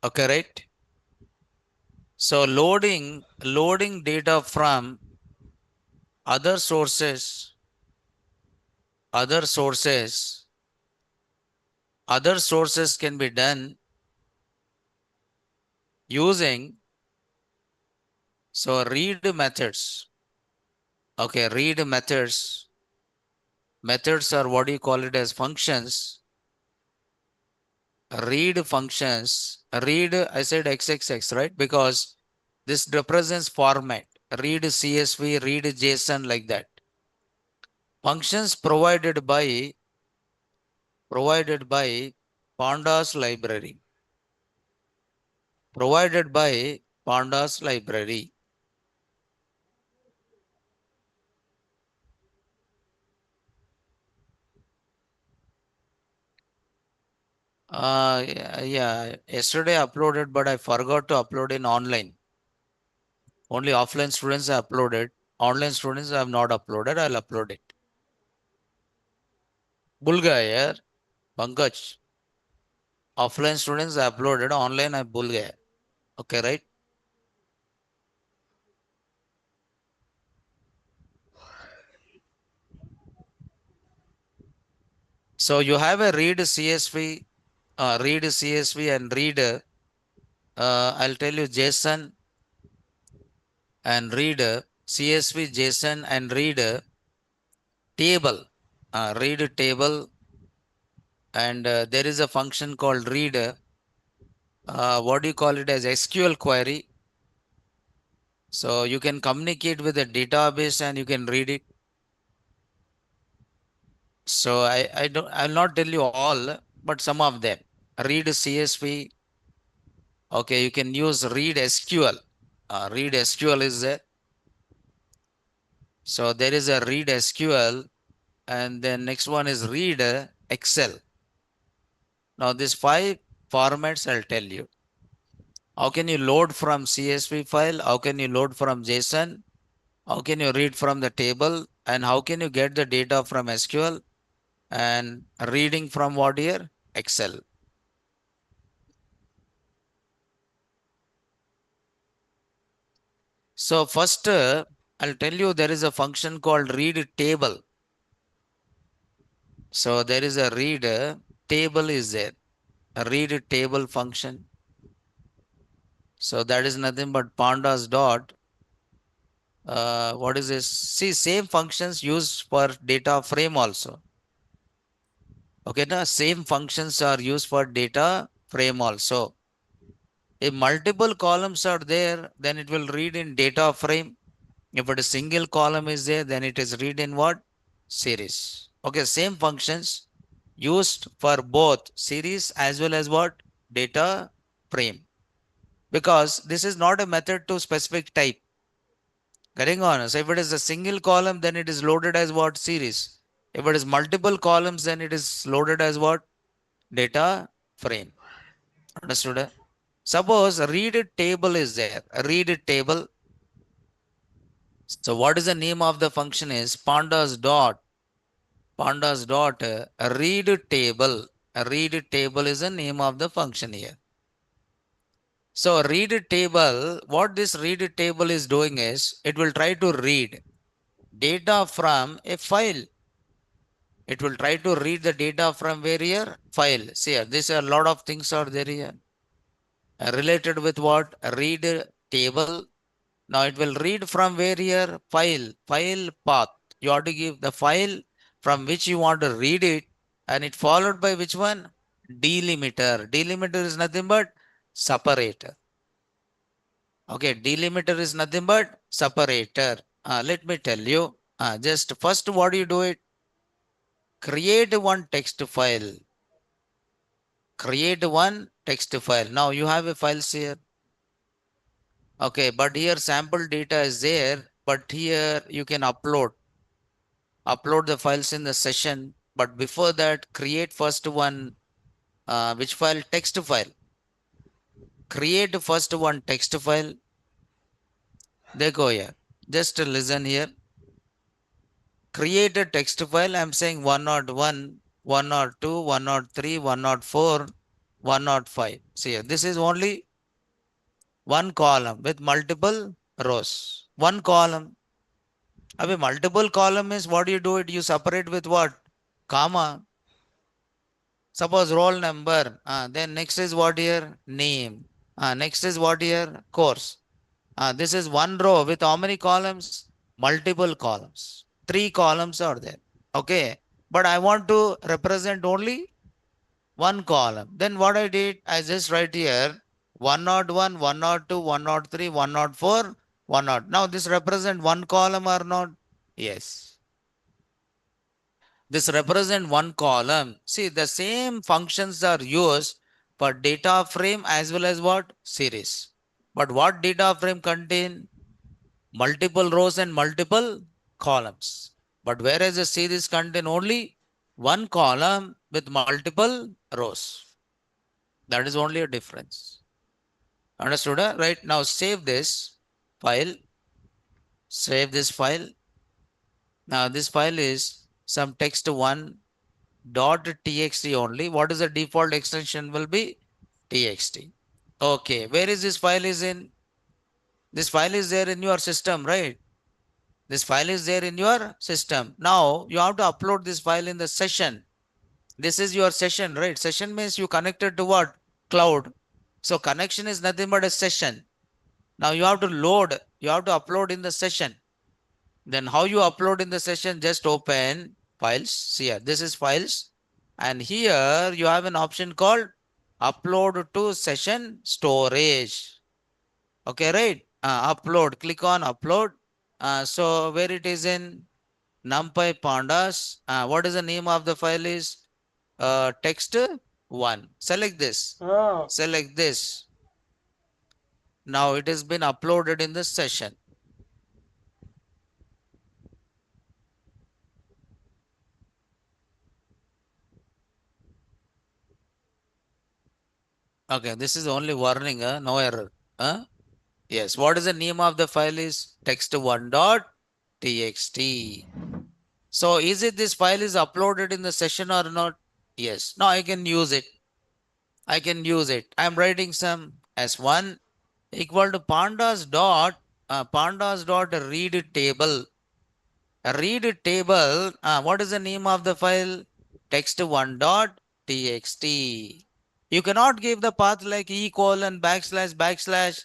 Okay, right? So loading data from other sources, other sources, other sources can be done using read methods. Okay, read methods. Methods are what you call it as functions. Read functions. Read, I said XXX, right? Because this represents format. Read CSV, read JSON like that. Functions provided by Pandas library. Provided by Pandas library. Yeah, yesterday uploaded, but I forgot to upload in online. Only offline students I uploaded. Online students I have not uploaded. I'll upload it. Bulgaria, Pankaj. Offline students I uploaded. Online I Bulgaria. Okay, right? So you have a read CSV and read. I'll tell you JSON and read CSV, JSON and read table. Read table, and there is a function called read. What do you call it as SQL query? So you can communicate with the database and you can read it. So I'll not tell you all, but some of them. Read CSV. Okay, you can use read SQL. Read SQL is there. So there is a read SQL, and then next one is read Excel. Now these five formats I'll tell you. How can you load from CSV file? How can you load from JSON? How can you read from the table? And how can you get the data from SQL? And reading from what here? Excel. So first, I'll tell you there is a function called read table. So there is a read table is there. A read table function. So that is nothing but pandas dot. What is this? See, same functions used for data frame also. Okay, now same functions are used for data frame also. If multiple columns are there, then it will read in data frame. If a single column is there, then it is read in what? Series. Okay, same functions used for both series as well as what? Data frame. Because this is not a method to specific type. Getting on. So if it is a single column, then it is loaded as what? Series. If it is multiple columns, then it is loaded as what? Data frame. Understood? Suppose read table is there. Read table. So what is the name of the function is pandas dot read table. Read table is the name of the function here. So read table, what this read table is doing is it will try to read data from a file. It will try to read the data from where here? File. See here, this a lot of things are there here. Related with what? Read table. Now it will read from where here? File path. You have to give the file from which you want to read it, and it followed by which one? Delimiter. Delimiter is nothing but separator. Okay, delimiter is nothing but separator. Let me tell you. Just first what do you do it? Create one text file. Create one text file. Now you have a files here. Okay, but here sample data is there, but here you can upload the files in the session. But before that, create first one, which file? Text file. Create first one text file. They go here. Just listen here. Create a text file. I'm saying 101, 102, 103, 104. 105. See, this is only one column with multiple rows. One column. Abhi, multiple column is what you do it, you separate with what? Comma. Suppose roll number. Then next is what here? Name. Next is what here? Course. This is one row with how many columns? Multiple columns. Three columns are there. Okay. But I want to represent only one column. Then what I did, I just write here 101, 102, 103, 104, 100. Now this represent one column or not? Yes. This represent one column. See, the same functions are used for data frame as well as what? Series. But what data frame contain? Multiple rows and multiple columns. But whereas a series contain only one column with multiple rows. That is only a difference. Understood? Right now save this file. Save this file. Now this file is some text1 dot txt only. What is the default extension will be txt. Okay, where is this file is in? This file is there in your system, right? This file is there in your system. Now you have to upload this file in the session. This is your session, right? Session means you connected to what? Cloud. So connection is nothing but a session. Now you have to load, you have to upload in the session. Then how you upload in the session? Just open files. Here, this is files. And here you have an option called upload to session storage. Okay, right? Upload, click on upload. So where it is in NumPy pandas, what is the name of the file is text one. Select this,
Ah,
select this. Now it has been uploaded in the session. Okay, this is only warning, no error. Yes, what is the name of the file is text1 dot txt. So is it this file is uploaded in the session or not? Yes. Now I can use it. I can use it. I'm writing some s1 equal to pandas dot read table. Read table. What is the name of the file? Text1 dot txt. You cannot give the path like e colon backslash backslash.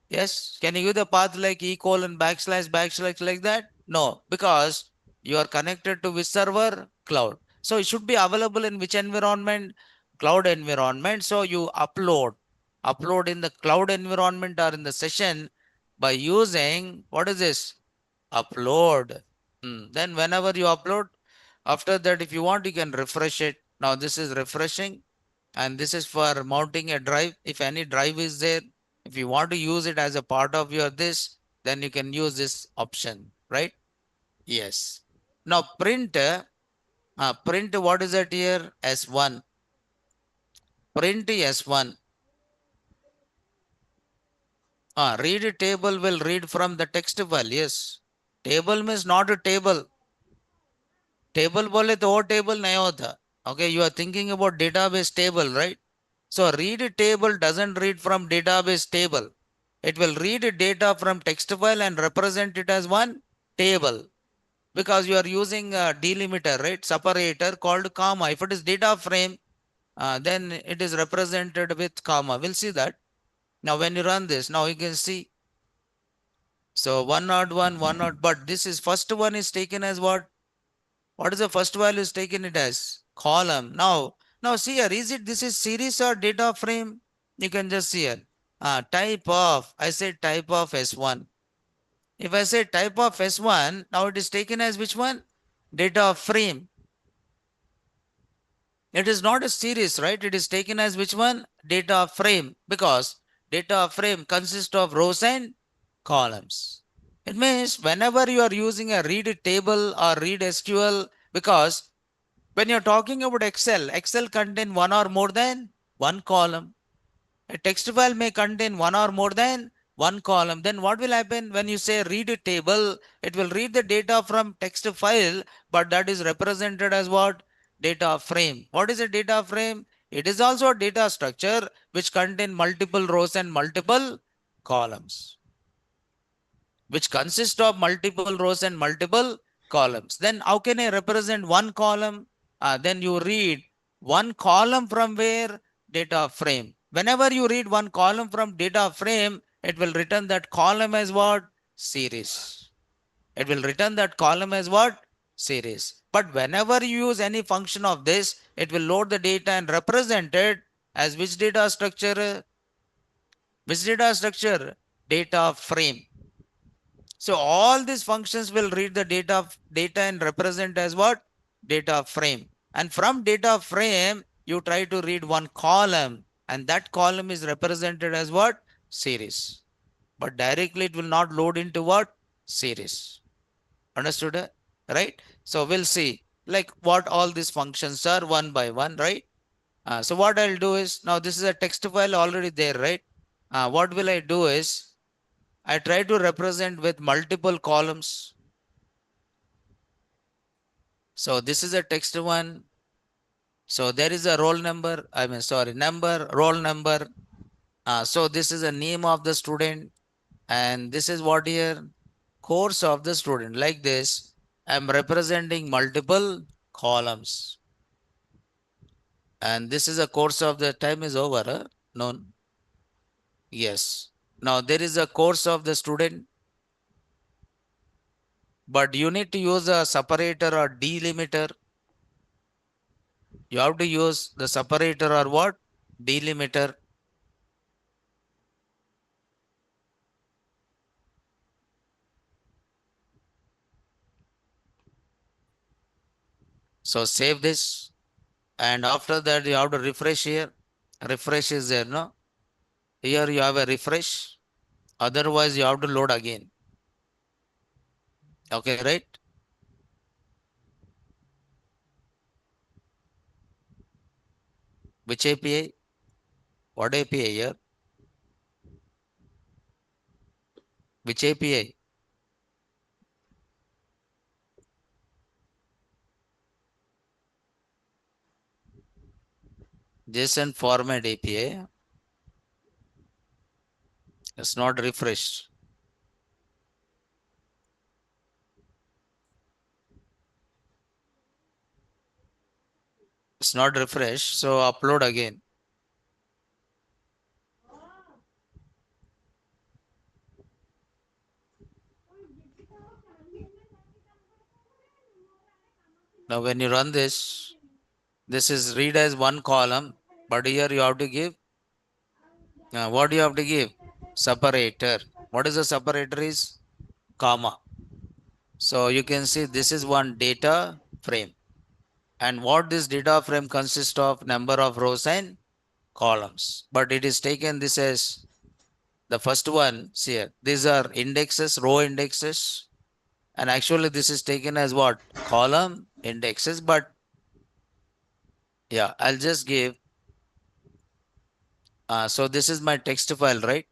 Yes. Can you give the path like e colon backslash backslash like that? No, because you are connected to which server? Cloud. So it should be available in which environment? Cloud environment. So you upload in the cloud environment or in the session by using what is this? Upload. Then whenever you upload, after that, if you want, you can refresh it. Now this is refreshing, and this is for mounting a drive. If any drive is there, if you want to use it as a part of your this, then you can use this option, right? Yes. Now print what is that here? S1. Print S1. Read table will read from the text file. Yes. Table means not a table. Table बोले तो वो table नहीं होता. Okay, you are thinking about database table, right? So read table doesn't read from database table. It will read data from text file and represent it as one table because you are using a delimiter, right? Separator called comma. If it is data frame, then it is represented with comma. We'll see that. Now when you run this, now you can see. So 101, 100, but this is first one is taken as what? What is the first value is taken it as? Column. Now see here, is it this is series or data frame? You can just see here. Type of, I say type of S1. If I say type of S1, now it is taken as which one? Data frame. It is not a series, right? It is taken as which one? Data frame, because data frame consists of rows and columns. It means whenever you are using a read table or read SQL, because when you're talking about Excel, Excel contain one or more than one column. A text file may contain one or more than one column. Then what will happen when you say read a table? It will read the data from text file, but that is represented as what? Data frame. What is a data frame? It is also a data structure which contain multiple rows and multiple columns, which consist of multiple rows and multiple columns. Then how can I represent one column? Then you read one column from where? Data frame. Whenever you read one column from data frame, it will return that column as what? Series. It will return that column as what? Series. But whenever you use any function of this, it will load the data and represent it as which data structure? Which data structure? Data frame. So all these functions will read the data and represent as what? Data frame. And from data frame, you try to read one column, and that column is represented as what? Series. But directly it will not load into what? Series. Understood? Right? So we'll see like what all these functions are one by one, right? So what I'll do is, now this is a text file already there, right? What will I do is, I try to represent with multiple columns. So this is a text one. So there is a roll number, number, roll number. So this is a name of the student, and this is what here? Course of the student. Like this, I'm representing multiple columns. And this is a course of the time is over. No. Yes. Now there is a course of the student, but you need to use a separator or delimiter. You have to use the separator or what? Delimiter. So save this. And after that, you have to refresh here. Refresh is there, no? Here you have a refresh. Otherwise, you have to load again. Okay, right? Which API? What API here? Which API? JSON format API. It's not refreshed. It's not refreshed. So upload again. Now, when you run this is read as one column, but here you have to give what do you have to give? Separator. What is the separator is? Comma. So you can see this is one data frame. And what this data frame consists of? Number of rows and columns. But it is taken this as the first one. See here. These are indexes, row indexes. And actually this is taken as what? Column indexes. But yeah, I'll just give. So this is my text file, right?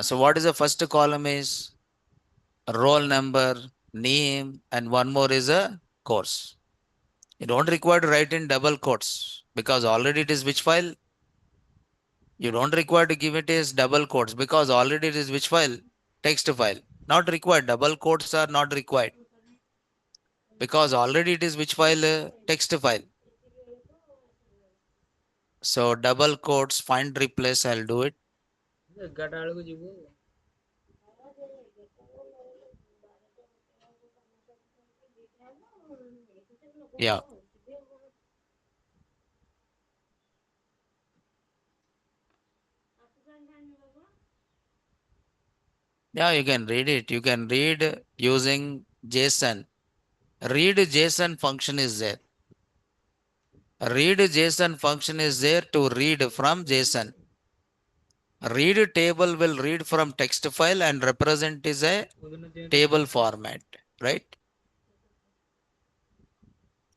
So what is the first column is? Roll number, name, and one more is a course. You don't require to write in double quotes because already it is which file? You don't require to give it as double quotes because already it is which file? Text file. Not required. Double quotes are not required because already it is which file? Text file. So double quotes, find replace, I'll do it. Yeah. Yeah, you can read it. You can read using JSON. Read JSON function is there. Read JSON function is there to read from JSON. Read table will read from text file and represent is a table format, right?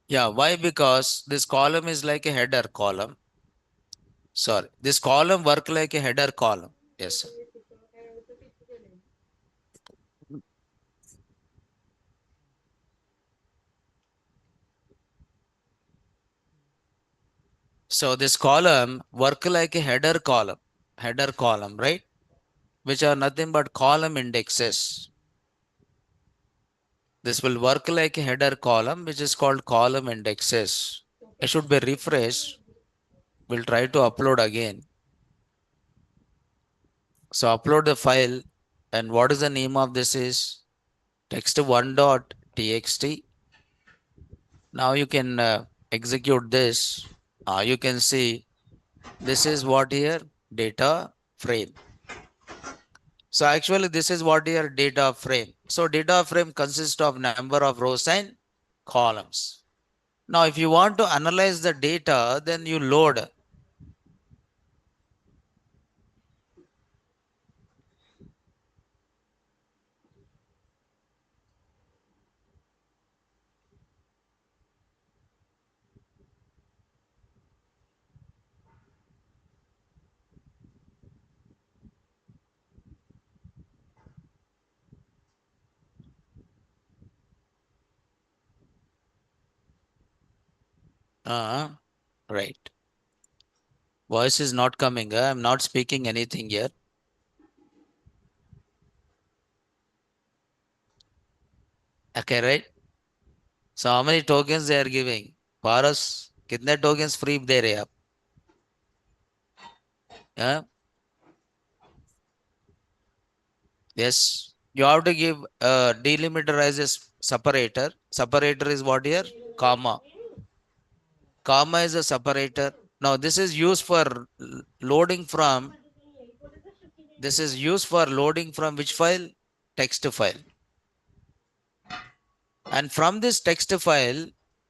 Yeah, why? Because this column is like a header column. Sorry, this column work like a header column. Yes, sir. So this column work like a header column, right? Which are nothing but column indexes. This will work like a header column, which is called column indexes. It should be refreshed. We'll try to upload again. So upload the file, and what is the name of this is text1.txt. Now you can execute this. You can see this is what here data frame. So actually this is what here data frame. So data frame consists of number of rows and columns. Now if you want to analyze the data, then you load. Uh, right. Voice is not coming. I'm not speaking anything here. Okay, right? So how many tokens they are giving? पारस कितने tokens free दे रहे हैं आप? Yeah? Yes. You have to give delimiter as a separator. Separator is what here? Comma. Comma is a separator. Now this is used for loading from. This is used for loading from which file? Text file. And from this text file,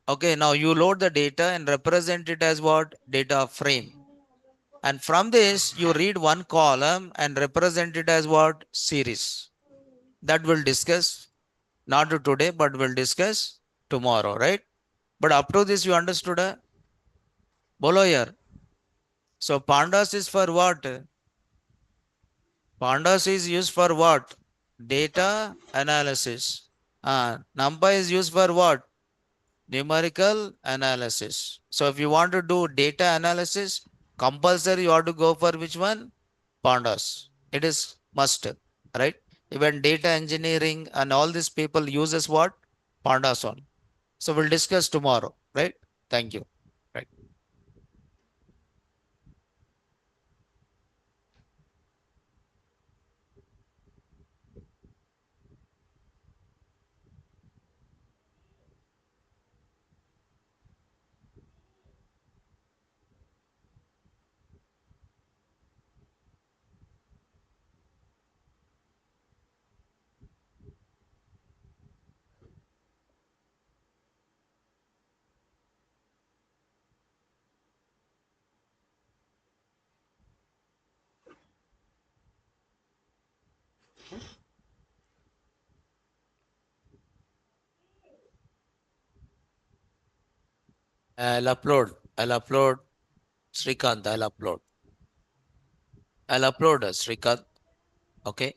okay, now you load the data and represent it as what? Data frame. And from this, you read one column and represent it as what? Series. That we'll discuss, not today, but we'll discuss tomorrow, right? But up to this, you understood? Bolo here. So pandas is for what? Pandas is used for what? Data analysis. NumPy is used for what? Numerical analysis. So if you want to do data analysis, compulsory you have to go for which one? Pandas. It is must, right? Even data engineering and all these people uses what? Pandas on. So we'll discuss tomorrow, right? Thank you. Right. I'll upload. I'll upload Srikant. I'll upload. I'll upload Srikant. Okay.